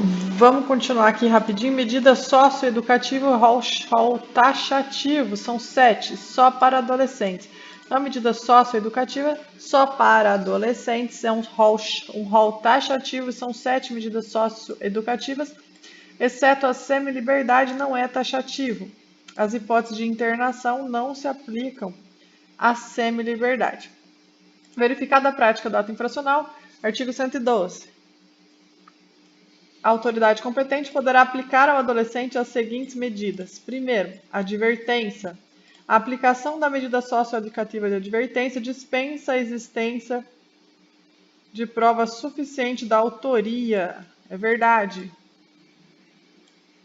Vamos continuar aqui rapidinho. Medida socioeducativa, rol taxativo, são 7, só para adolescentes. Então, a medida socioeducativa, só para adolescentes, é um rol taxativo, são 7 medidas socioeducativas, exceto a semi-liberdade, não é taxativo. As hipóteses de internação não se aplicam à semi-liberdade. Verificada a prática do ato infracional, artigo 112. A autoridade competente poderá aplicar ao adolescente as seguintes medidas. Primeiro, advertência. A aplicação da medida socioeducativa de advertência dispensa a existência de prova suficiente da autoria. É verdade.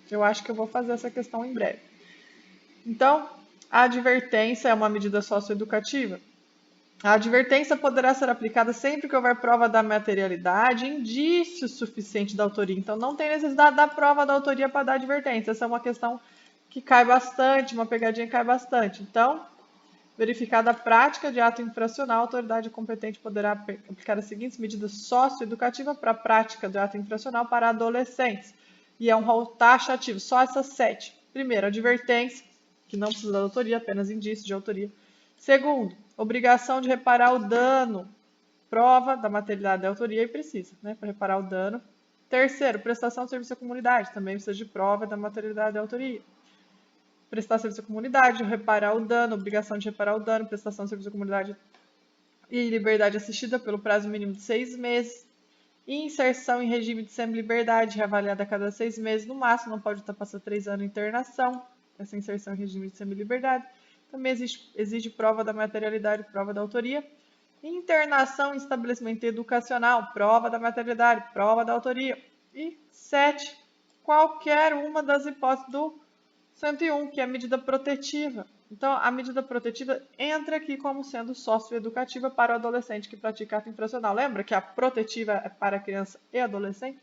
Eu acho que eu vou fazer essa questão em breve. Então, a advertência é uma medida socioeducativa. A advertência poderá ser aplicada sempre que houver prova da materialidade, indício suficiente da autoria. Então, não tem necessidade da prova da autoria para dar advertência. Essa é uma questão que cai bastante, uma pegadinha que cai bastante. Então, verificada a prática de ato infracional, a autoridade competente poderá aplicar as seguintes medidas socioeducativas para a prática de ato infracional para adolescentes. E é um rol taxativo, só essas 7. Primeiro, advertência, que não precisa da autoria, apenas indício de autoria. Segundo, obrigação de reparar o dano, prova da materialidade da autoria e precisa, né, para reparar o dano. Terceiro, prestação de serviço à comunidade, também precisa de prova da materialidade da autoria. Prestar serviço à comunidade, reparar o dano, obrigação de reparar o dano, prestação de serviço à comunidade e liberdade assistida pelo prazo mínimo de 6 meses. Inserção em regime de semi-liberdade, reavaliada a cada 6 meses no máximo, não pode ultrapassar 3 anos de internação, essa inserção em regime de semi-liberdade. Também exige prova da materialidade, prova da autoria. Internação em estabelecimento educacional, prova da materialidade, prova da autoria. E 7, qualquer uma das hipóteses do 101, que é a medida protetiva. Então, a medida protetiva entra aqui como sendo socioeducativa para o adolescente que pratica ato infracional. Lembra que a protetiva é para criança e adolescente?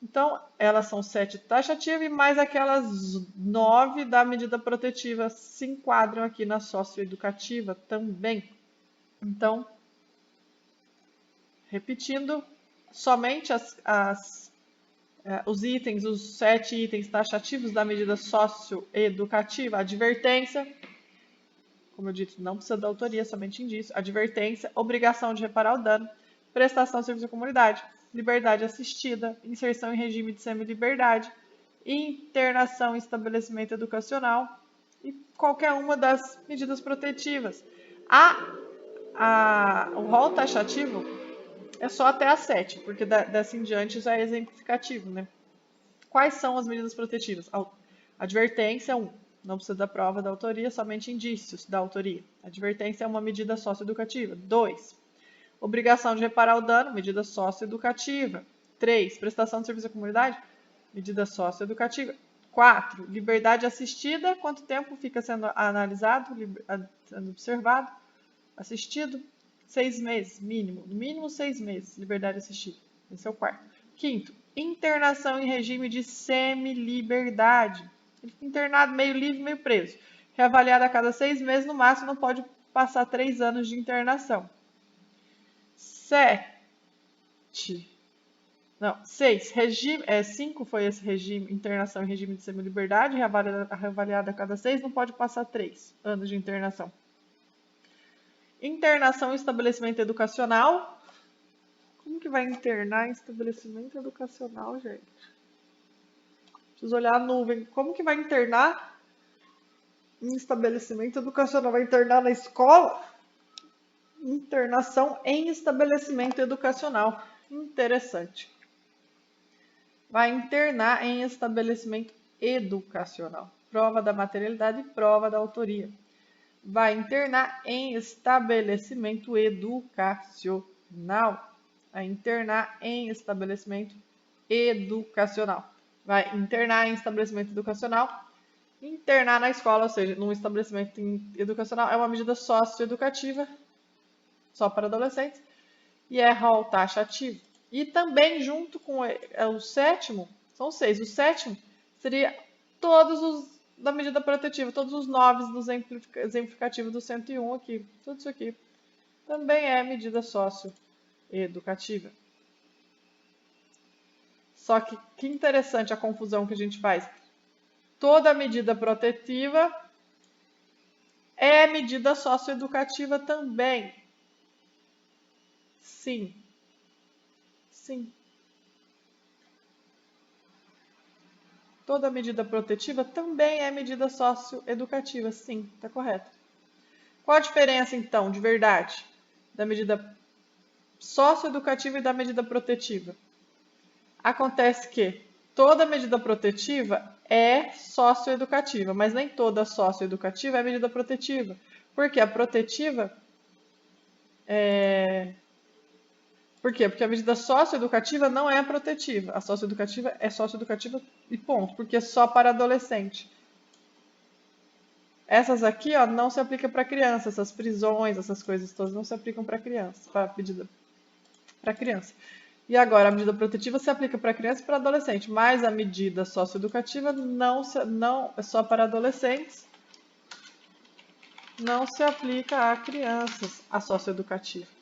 Então, elas são 7 taxativas e mais aquelas 9 da medida protetiva se enquadram aqui na socioeducativa também. Então, repetindo, somente os itens, os 7 itens taxativos da medida socioeducativa, advertência, como eu disse, não precisa da autoria, somente indício, advertência, obrigação de reparar o dano, prestação de serviço à comunidade, liberdade assistida, inserção em regime de semi-liberdade, internação em estabelecimento educacional e qualquer uma das medidas protetivas. O rol taxativo é só até a 7, porque dessa em diante já é exemplificativo, né? Quais são as medidas protetivas? Advertência 1. Não precisa da prova da autoria, somente indícios da autoria. Advertência é uma medida socioeducativa. 2. Obrigação de reparar o dano, medida socioeducativa. 3. Prestação de serviço à comunidade, medida socioeducativa. 4. Liberdade assistida, quanto tempo fica sendo analisado, sendo observado, assistido? 6 meses, mínimo. No mínimo 6 meses, liberdade assistida. Esse é o 4º. 5º, internação em regime de semi-liberdade. Ele fica internado meio livre, meio preso. Reavaliado a cada 6 meses, no máximo, não pode passar 3 anos de internação. 5 foi esse regime, internação em regime de semi-liberdade, reavaliada a cada 6, não pode passar 3 anos de internação. Internação em estabelecimento educacional. Como que vai internar em estabelecimento educacional, gente? Preciso olhar a nuvem. Como que vai internar em estabelecimento educacional? Vai internar na escola? Internação em estabelecimento educacional. Interessante. Vai internar em estabelecimento educacional. Prova da materialidade e prova da autoria. Vai internar em estabelecimento educacional. Vai internar em estabelecimento educacional. Vai internar em estabelecimento educacional. Internar na escola, ou seja, num estabelecimento educacional, é uma medida socioeducativa, só para adolescentes, e é rol taxativo. E também, junto com o 7º, são 6, o 7º seria todos os da medida protetiva, todos os 9 do exemplificativo do 101 aqui, tudo isso aqui também é medida socioeducativa. Só que interessante a confusão que a gente faz. Toda medida protetiva é medida socioeducativa também. Sim. Sim. Toda medida protetiva também é medida socioeducativa. Sim, está correto. Qual a diferença, então, de verdade, da medida socioeducativa e da medida protetiva? Acontece que toda medida protetiva é socioeducativa, mas nem toda socioeducativa é medida protetiva. Porque a protetiva é... Por quê? Porque a medida socioeducativa não é protetiva. A socioeducativa é socioeducativa e ponto, porque é só para adolescente. Essas aqui, ó, não se aplicam para criança, essas prisões, essas coisas todas não se aplicam para criança, para medida para criança. E agora, a medida protetiva se aplica para criança e para adolescente, mas a medida socioeducativa não é só para adolescentes, não se aplica a crianças, a socioeducativa.